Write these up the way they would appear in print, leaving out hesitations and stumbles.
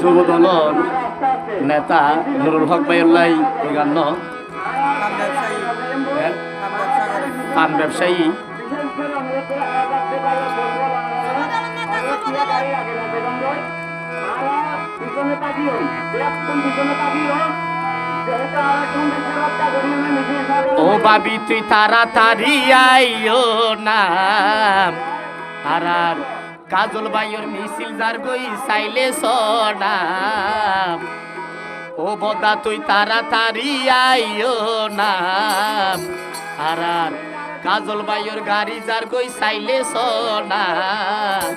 যুবদলর নেতা নুরুল হক ভাইউল্লাহ ওই গান পান ব্যবসায়ী ও বাবি তুই তাড়াতাড়ি আইও না আর কাজল ভাইয়ের মিছিল যার গই চাইলে সনাম ও বদা তুই তাড়াতাড়ি আইও না আর কাজল ভাইয়ের গাড়ি যার গই চাইলে সনাম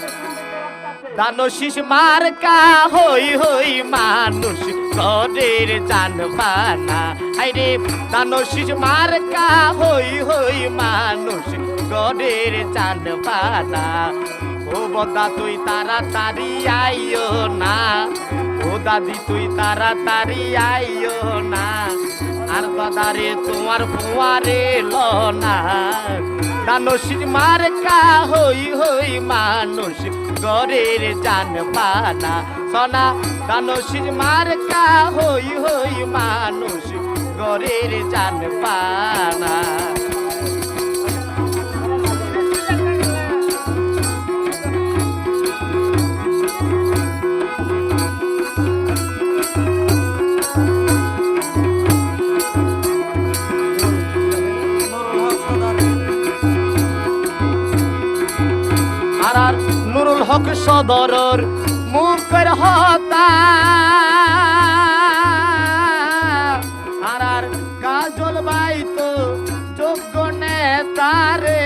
দানশিস মার্কা হই হই মানুষ গরের জানবানা আইরে দানশিস মার্কা হই হই মানুষ গরের জানবানা ও বদা তুই তাড়াতাড়ি আইও না ও দাদি তুই তাড়াতাড়ি আইও না আর দাদারে তোমার ফুয়ারে লনা দানশিস মার্কা হই হই মানুষ গরের জানবানা সোনা দানশিস মার্কা হই হই মানুষ গরের জানবানা আর নুরুল হক সদরর মুখের হতা আর কাজল ভাই তো যোগ্য নেতারে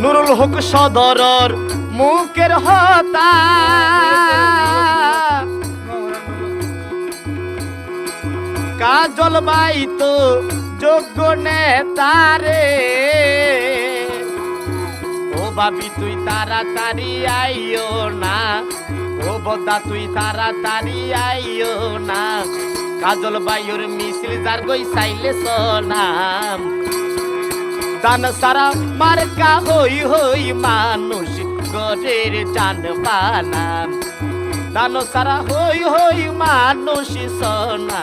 নুরুল হক সদরর মুখের হতা কাজল ভাই তো যোগ্য নেতারে ও বাবি তুই তাড়াতাড়ি আইও না ও বদা তুই তাড়াতাড়ি আইও না কাজল ভাইয়ের মিছিল যার গই চাইলে সনাম দান সারা মার্কা হই হই মানুষ গরের জানবানা দান সারা হই হই মানুষ সোনা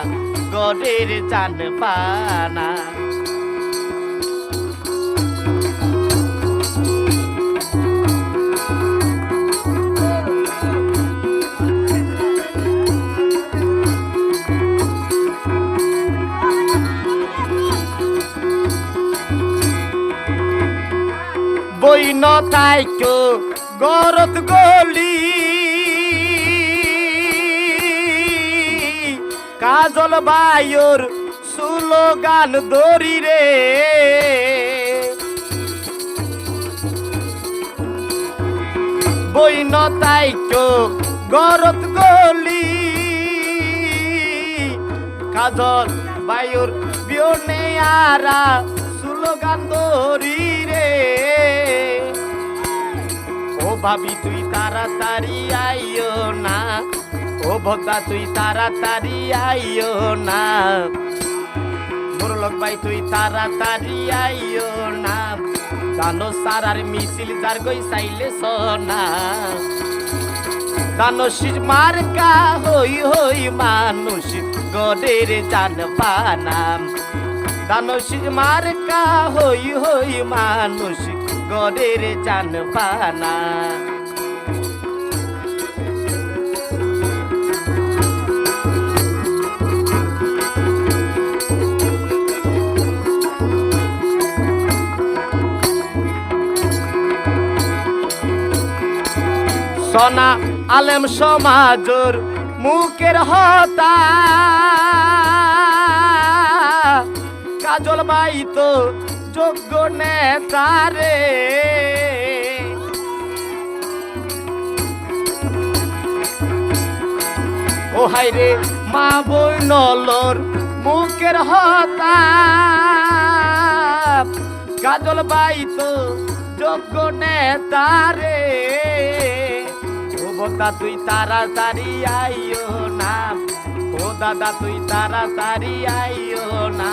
গরের জানবানা বইন তাইকো গরত গলি কাজল ভাইয়ের স্লোগান দড়ি রে বইন তাইকো গরত গলি কাজল ভাইয়ের বিয়নে আরা স্লোগান দড়ি রে ও ভাবি তুই তাড়াতাড়ি আইও না ও ভক্তা তুই তাড়াতাড়ি আইও না নুরুল ভাই তুই তাড়াতাড়ি আইও না দানো সারার মিছিল যার গই চাইলে সোনা দানশিস মার্কা হই হই মানুষ গরের জানবানা দানশিস মার্কা হই হই মানুষ গরের জানবানা সোনা আলেম সমাজর মুখের হতা কাজল ভাই তো যোগ্য নেতারে ও হাই রে মা বই নলর মুখের হতা কাজল ভাই তো যোগ্য নেতারে ও বদা তুই তাড়াতাড়ি আইও না ও দাদা তুই তাড়াতাড়ি আইও না